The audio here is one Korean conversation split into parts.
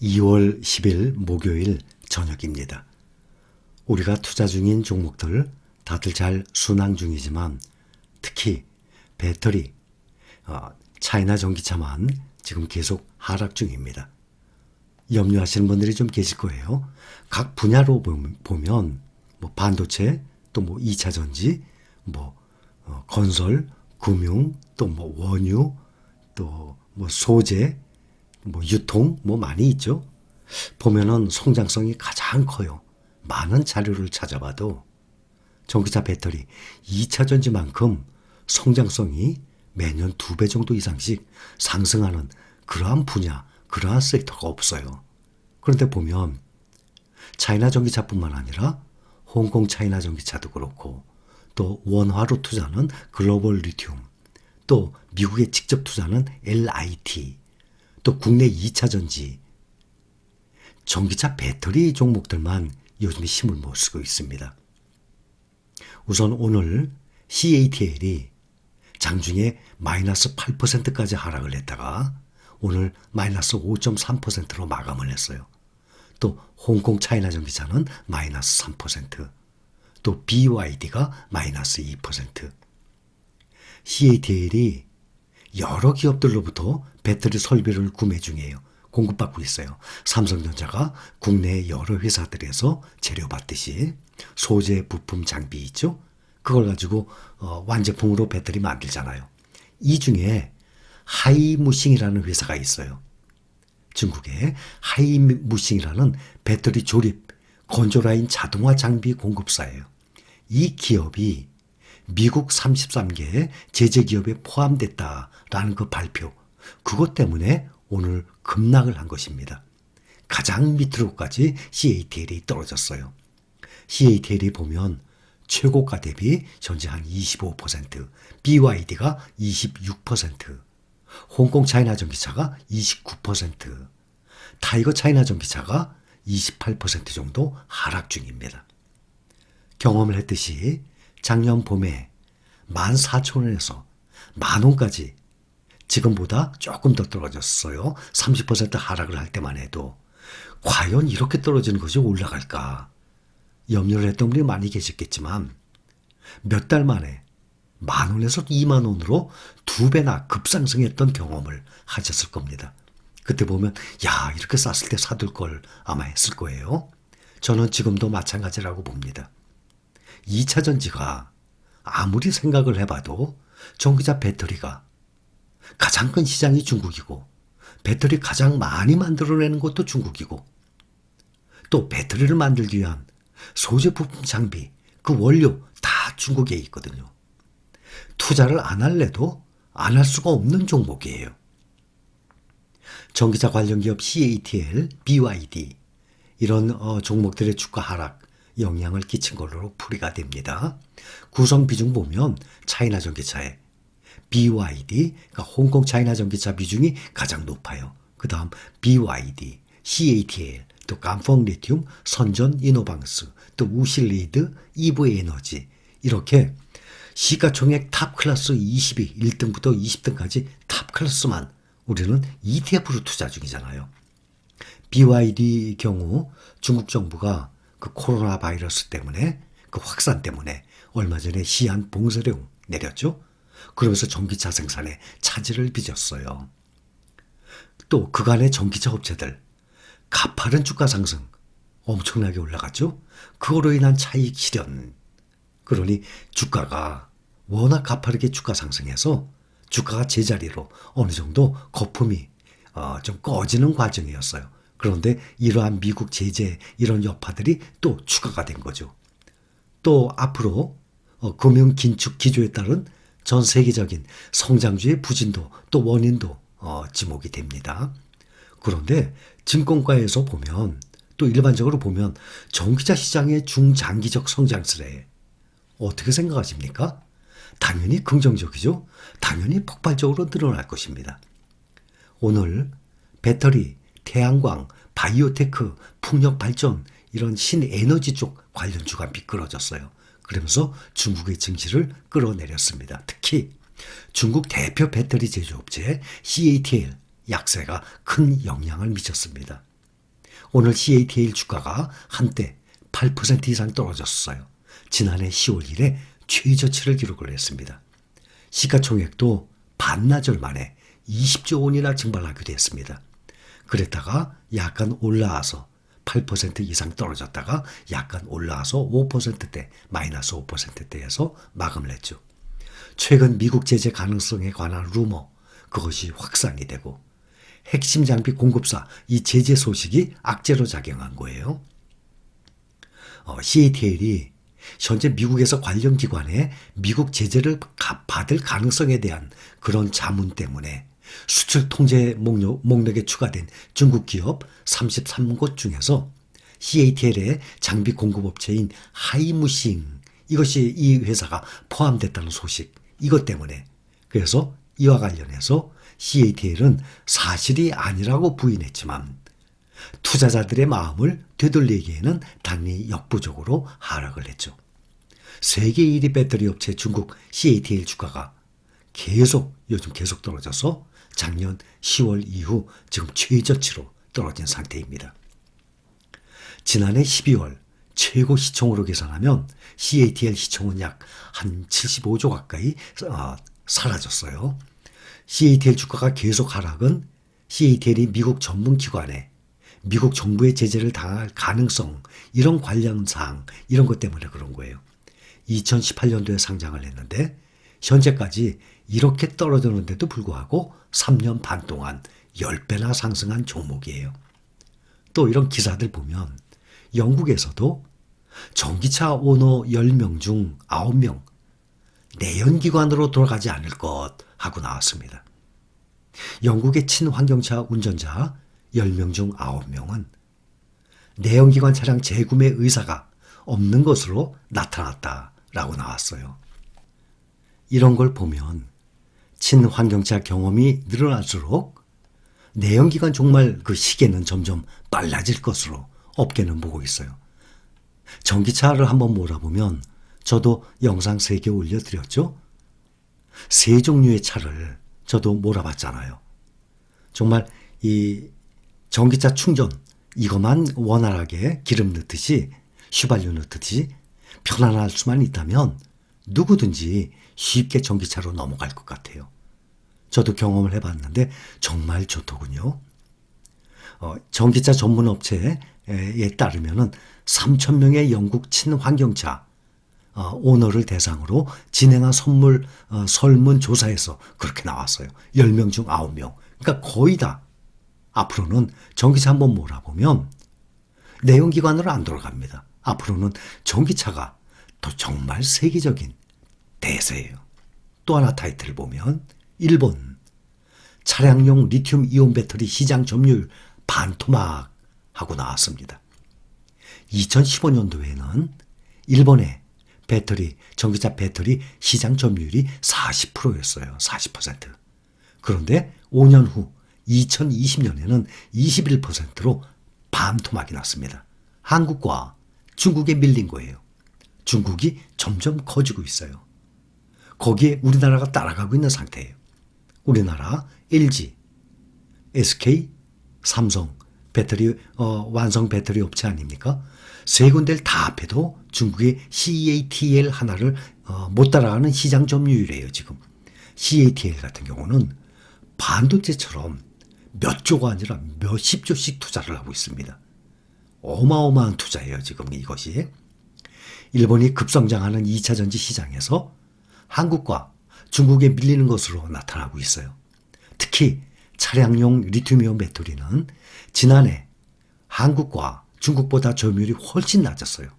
2월 10일 목요일 저녁입니다. 우리가 투자 중인 종목들 다들 잘 순항 중이지만 특히 배터리, 차이나 전기차만 지금 계속 하락 중입니다. 염려하시는 분들이 좀 계실 거예요. 각 분야로 보면 반도체, 또 2차 전지, 건설, 금융, 또 원유, 또 소재, 유통 많이 있죠. 보면은 성장성이 가장 커요. 많은 자료를 찾아봐도 전기차 배터리 2차 전지만큼 성장성이 매년 2배 정도 이상씩 상승하는 그러한 분야, 그러한 섹터가 없어요. 그런데 보면 차이나 전기차뿐만 아니라 홍콩 차이나 전기차도 그렇고, 또 원화로 투자는 글로벌 리튬, 또 미국에 직접 투자는 LIT, 또 국내 2차 전지, 전기차 배터리 종목들만 요즘에 힘을 못 쓰고 있습니다. 우선 오늘 CATL이 장중에 마이너스 8%까지 하락을 했다가 오늘 마이너스 5.3%로 마감을 했어요. 또 홍콩 차이나 전기차는 마이너스 3%, 또 BYD가 마이너스 2%. CATL이 여러 기업들로부터 배터리 설비를 구매 중이에요. 공급받고 있어요. 삼성전자가 국내 여러 회사들에서 재료 받듯이 소재, 부품, 장비 있죠? 그걸 가지고 완제품으로 배터리 만들잖아요. 이 중에 하이무싱이라는 회사가 있어요. 중국의 하이무싱이라는 배터리 조립, 건조라인 자동화 장비 공급사예요. 이 기업이 미국 33개 제재기업에 포함됐다라는 그 발표, 그것 때문에 오늘 급락을 한 것입니다. 가장 밑으로까지 CATL이 떨어졌어요. CATL이 보면 최고가 대비 현재 한 25%, BYD가 26%, 홍콩 차이나 전기차가 29%, 타이거 차이나 전기차가 28% 정도 하락 중입니다. 경험을 했듯이 작년 봄에 14,000원에서 만원까지 지금보다 조금 더 떨어졌어요. 30% 하락을 할 때만 해도 과연 이렇게 떨어지는 것이 올라갈까? 염려를 했던 분이 많이 계셨겠지만 몇 달 만에 10,000원에서 20,000원으로 2배나 급상승했던 경험을 하셨을 겁니다. 그때 보면 이렇게 쌌을 때 사둘 걸 아마 했을 거예요. 저는 지금도 마찬가지라고 봅니다. 2차 전지가 아무리 생각을 해봐도 전기차 배터리가 가장 큰 시장이 중국이고, 배터리 가장 많이 만들어내는 것도 중국이고, 또 배터리를 만들기 위한 소재 부품 장비, 그 원료 다 중국에 있거든요. 투자를 안 할래도 안 할 수가 없는 종목이에요. 전기차 관련 기업 CATL, BYD 이런 종목들의 주가 하락 영향을 끼친 걸로 풀이가 됩니다. 구성 비중 보면 차이나 전기차에 BYD, 그러니까 홍콩 차이나 전기차 비중이 가장 높아요. 그 다음 BYD, CATL, 또 깜펑 리튬, 선전 이노방스, 또 우실리드, EV에너지, 이렇게 시가총액 탑 클래스 20위, 1등부터 20등까지 탑 클래스만 우리는 ETF로 투자 중이잖아요. BYD 경우 중국 정부가 그 코로나 바이러스 때문에, 그 확산 때문에 얼마 전에 시한 봉쇄령 내렸죠. 그러면서 전기차 생산에 차질을 빚었어요. 또 그간의 전기차 업체들 가파른 주가 상승 엄청나게 올라갔죠. 그거로 인한 차익 실현. 그러니 주가가 워낙 가파르게 주가 상승해서 주가가 제자리로 어느 정도 거품이 좀 꺼지는 과정이었어요. 그런데 이러한 미국 제재 이런 여파들이 또 추가가 된 거죠. 또 앞으로 금융 긴축 기조에 따른 전 세계적인 성장주의 부진도 또 원인도 지목이 됩니다. 그런데 증권가에서 보면, 또 일반적으로 보면 전기차 시장의 중장기적 성장세에 어떻게 생각하십니까? 당연히 긍정적이죠. 당연히 폭발적으로 늘어날 것입니다. 오늘 배터리, 태양광, 바이오테크, 풍력발전 이런 신에너지 쪽 관련주가 미끄러졌어요. 그러면서 중국의 증시를 끌어내렸습니다. 특히 중국 대표 배터리 제조업체 CATL 약세가 큰 영향을 미쳤습니다. 오늘 CATL 주가가 한때 8% 이상 떨어졌어요. 지난해 10월 1일 최저치를 기록을 했습니다. 시가총액도 반나절 만에 20조 원이나 증발하기도 했습니다. 그랬다가 약간 올라와서 8% 이상 떨어졌다가 약간 올라와서 5%대, 마이너스 5%대에서 마감을 했죠. 최근 미국 제재 가능성에 관한 루머, 그것이 확산이 되고 핵심 장비 공급사 이 제재 소식이 악재로 작용한 거예요. CATL이 현재 미국에서 관련 기관에 미국 제재를 받을 가능성에 대한 그런 자문 때문에 수출 통제 목록에 추가된 중국 기업 33곳 중에서 CATL의 장비 공급업체인 하이무싱, 이것이 이 회사가 포함됐다는 소식, 이것 때문에, 그래서 이와 관련해서 CATL은 사실이 아니라고 부인했지만 투자자들의 마음을 되돌리기에는 당연히 역부족으로 하락을 했죠. 세계 1위 배터리 업체 중국 CATL 주가가 요즘 계속 떨어져서 작년 10월 이후 지금 최저치로 떨어진 상태입니다. 지난해 12월 최고 시총으로 계산하면 CATL 시총은 약 한 75조 가까이 사라졌어요. CATL 주가가 계속 하락은 CATL이 미국 전문기관에 미국 정부의 제재를 당할 가능성, 이런 관련 사항, 이런 것 때문에 그런 거예요. 2018년도에 상장을 했는데 현재까지 이렇게 떨어졌는데도 불구하고 3년 반 동안 10배나 상승한 종목이에요. 또 이런 기사들 보면 영국에서도 전기차 오너 10명 중 9명 내연기관으로 돌아가지 않을 것 하고 나왔습니다. 영국의 친환경차 운전자 10명 중 9명은 내연기관 차량 재구매 의사가 없는 것으로 나타났다라고 나왔어요. 이런 걸 보면 친환경차 경험이 늘어날수록 내연기관 정말 그 시계는 점점 빨라질 것으로 업계는 보고 있어요. 전기차를 한번 몰아보면 저도 영상 3개 올려드렸죠. 3종류의 차를 저도 몰아봤잖아요. 정말 이 전기차 충전 이것만 원활하게 기름 넣듯이 휘발유 넣듯이 편안할 수만 있다면 누구든지 쉽게 전기차로 넘어갈 것 같아요. 저도 경험을 해봤는데 정말 좋더군요. 전기차 전문 업체에 따르면은 3,000명의 영국 친환경차 오너를 대상으로 진행한 설문조사에서 그렇게 나왔어요. 10명 중 9명. 그러니까 거의 다 앞으로는 전기차 한번 몰아보면 내연기관으로 안 돌아갑니다. 앞으로는 전기차가 또 정말 세계적인 대세예요. 또 하나 타이틀을 보면 일본 차량용 리튬 이온 배터리 시장 점유율 반토막하고 나왔습니다. 2015년도에는 일본의 전기차 배터리 시장 점유율이 40%였어요. 40%. 그런데 5년 후 2020년에는 21%로 반토막이 났습니다. 한국과 중국에 밀린 거예요. 중국이 점점 커지고 있어요. 거기에 우리나라가 따라가고 있는 상태예요. 우리나라 LG, SK, 삼성 배터리 완성 배터리 업체 아닙니까? 세 군데를 다 합해도 중국의 CATL 하나를 못 따라가는 시장 점유율이에요. 지금 CATL 같은 경우는 반도체처럼 몇 조가 아니라 몇십 조씩 투자를 하고 있습니다. 어마어마한 투자예요. 지금 이것이. 일본이 급성장하는 2차 전지 시장에서 한국과 중국에 밀리는 것으로 나타나고 있어요. 특히 차량용 리튬이온 배터리는 지난해 한국과 중국보다 점유율이 훨씬 낮았어요.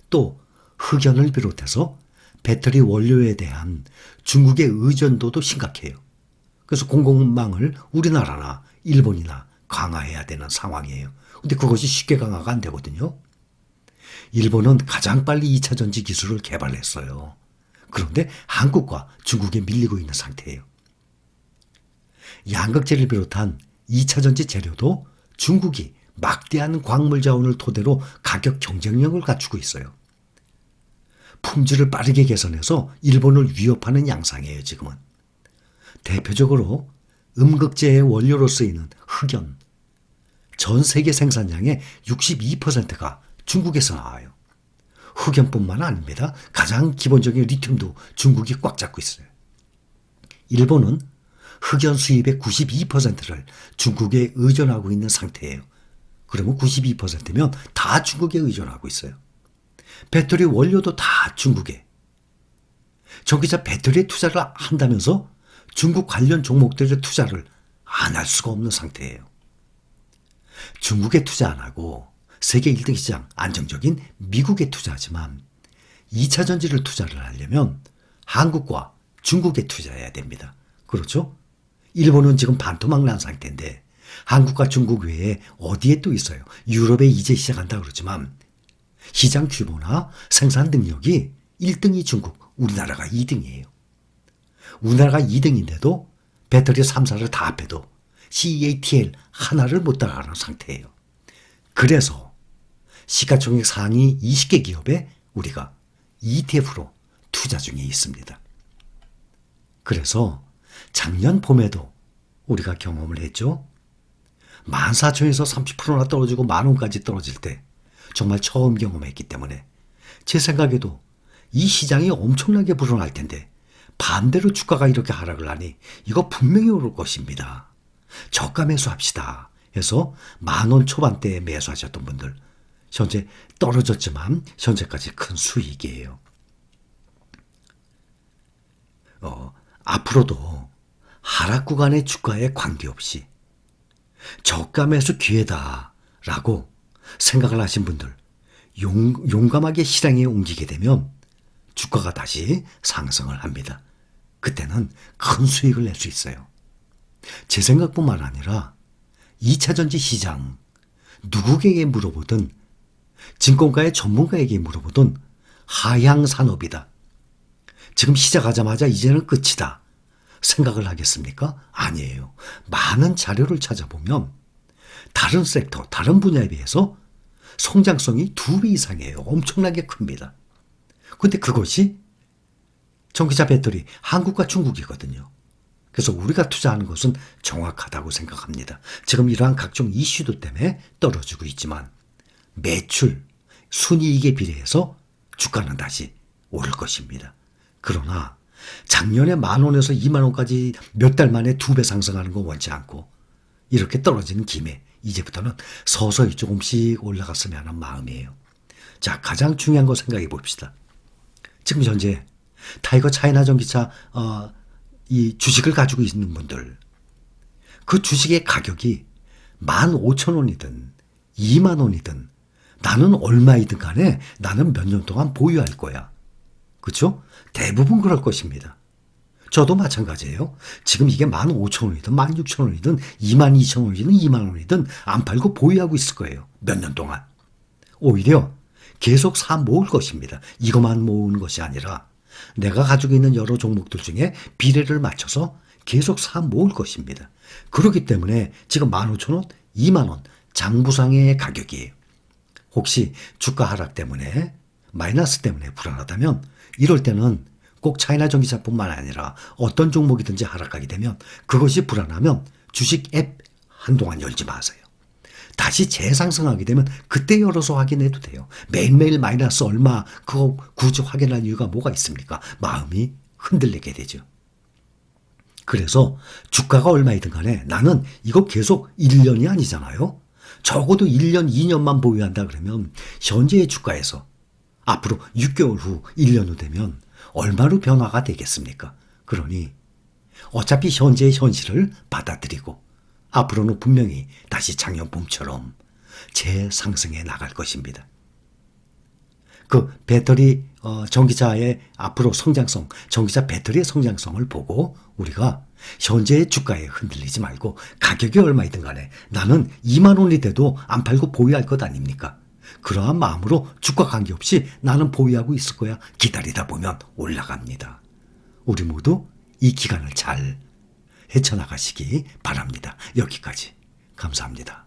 또 흑연을 비롯해서 배터리 원료에 대한 중국의 의존도도 심각해요. 그래서 공급망을 우리나라나 일본이나 강화해야 되는 상황이에요. 근데 그것이 쉽게 강화가 안 되거든요. 일본은 가장 빨리 2차 전지 기술을 개발했어요. 그런데 한국과 중국에 밀리고 있는 상태예요. 양극재를 비롯한 2차 전지 재료도 중국이 막대한 광물 자원을 토대로 가격 경쟁력을 갖추고 있어요. 품질을 빠르게 개선해서 일본을 위협하는 양상이에요. 지금은. 대표적으로 음극재의 원료로 쓰이는 흑연, 전 세계 생산량의 62%가 중국에서 나와요. 흑연뿐만 아닙니다. 가장 기본적인 리튬도 중국이 꽉 잡고 있어요. 일본은 흑연 수입의 92%를 중국에 의존하고 있는 상태예요. 그러면 92%면 다 중국에 의존하고 있어요. 배터리 원료도 다 중국에. 전기차 배터리에 투자를 한다면서 중국 관련 종목들의 투자를 안 할 수가 없는 상태예요. 중국에 투자 안 하고 세계 1등 시장 안정적인 미국에 투자하지만 2차 전지를 투자를 하려면 한국과 중국에 투자해야 됩니다. 그렇죠? 일본은 지금 반토막 난 상태인데 한국과 중국 외에 어디에 또 있어요. 유럽에 이제 시작한다 그러지만 시장 규모나 생산 능력이 1등이 중국, 우리나라가 2등이에요. 우리나라가 2등인데도 배터리 3사를 다 합해도 CATL 하나를 못 따라가는 상태예요. 그래서 시가총액 상위 20개 기업에 우리가 ETF로 투자 중에 있습니다. 그래서 작년 봄에도 우리가 경험을 했죠. 14,000에서 30%나 떨어지고 10,000원까지 떨어질 때 정말 처음 경험했기 때문에 제 생각에도 이 시장이 엄청나게 불어날 텐데 반대로 주가가 이렇게 하락을 하니 이거 분명히 오를 것입니다. 저가 매수합시다 해서 10,000원 초반대에 매수하셨던 분들 현재 떨어졌지만 현재까지 큰 수익이에요. 앞으로도 하락 구간의 주가에 관계없이 저가 매수 기회다라고 생각을 하신 분들 용감하게 시장에 옮기게 되면 주가가 다시 상승을 합니다. 그때는 큰 수익을 낼 수 있어요. 제 생각뿐만 아니라 2차 전지 시장 누구에게 물어보든 증권가의 전문가에게 물어보든 하향 산업이다. 지금 시작하자마자 이제는 끝이다. 생각을 하겠습니까? 아니에요. 많은 자료를 찾아보면 다른 섹터, 다른 분야에 비해서 성장성이 2배 이상이에요. 엄청나게 큽니다. 근데 그것이 전기차 배터리 한국과 중국이거든요. 그래서 우리가 투자하는 것은 정확하다고 생각합니다. 지금 이러한 각종 이슈들 때문에 떨어지고 있지만 매출, 순이익에 비례해서 주가는 다시 오를 것입니다. 그러나 작년에 10,000원에서 20,000원까지 몇 달 만에 2배 상승하는 건 원치 않고 이렇게 떨어지는 김에 이제부터는 서서히 조금씩 올라갔으면 하는 마음이에요. 자, 가장 중요한 거 생각해 봅시다. 지금 현재 타이거 차이나 전기차 이 주식을 가지고 있는 분들 그 주식의 가격이 15,000원이든 20,000원이든 나는 얼마이든 간에 나는 몇 년 동안 보유할 거야. 그렇죠? 대부분 그럴 것입니다. 저도 마찬가지예요. 지금 이게 15,000원이든 16,000원이든 22,000원이든 20,000원이든 안 팔고 보유하고 있을 거예요. 몇 년 동안. 오히려 계속 사 모을 것입니다. 이것만 모으는 것이 아니라 내가 가지고 있는 여러 종목들 중에 비례를 맞춰서 계속 사 모을 것입니다. 그렇기 때문에 지금 15,000원, 20,000원 장부상의 가격이에요. 혹시 주가 하락 때문에 마이너스 때문에 불안하다면 이럴 때는 꼭 차이나 전기차뿐만 아니라 어떤 종목이든지 하락하게 되면 그것이 불안하면 주식 앱 한동안 열지 마세요. 다시 재상승하게 되면 그때 열어서 확인해도 돼요. 매일매일 마이너스 얼마 그거 굳이 확인할 이유가 뭐가 있습니까? 마음이 흔들리게 되죠. 그래서 주가가 얼마이든 간에 나는 이거 계속 1년이 아니잖아요. 적어도 1년, 2년만 보유한다 그러면 현재의 주가에서 앞으로 6개월 후, 1년 후 되면 얼마로 변화가 되겠습니까? 그러니 어차피 현재의 현실을 받아들이고 앞으로는 분명히 다시 작년 봄처럼 재상승해 나갈 것입니다. 그 배터리 전기차의 앞으로 성장성, 전기차 배터리의 성장성을 보고 우리가 현재의 주가에 흔들리지 말고 가격이 얼마이든 간에 나는 20,000원이 돼도 안 팔고 보유할 것 아닙니까? 그러한 마음으로 주가 관계없이 나는 보유하고 있을 거야. 기다리다 보면 올라갑니다. 우리 모두 이 기간을 잘 헤쳐나가시기 바랍니다. 여기까지 감사합니다.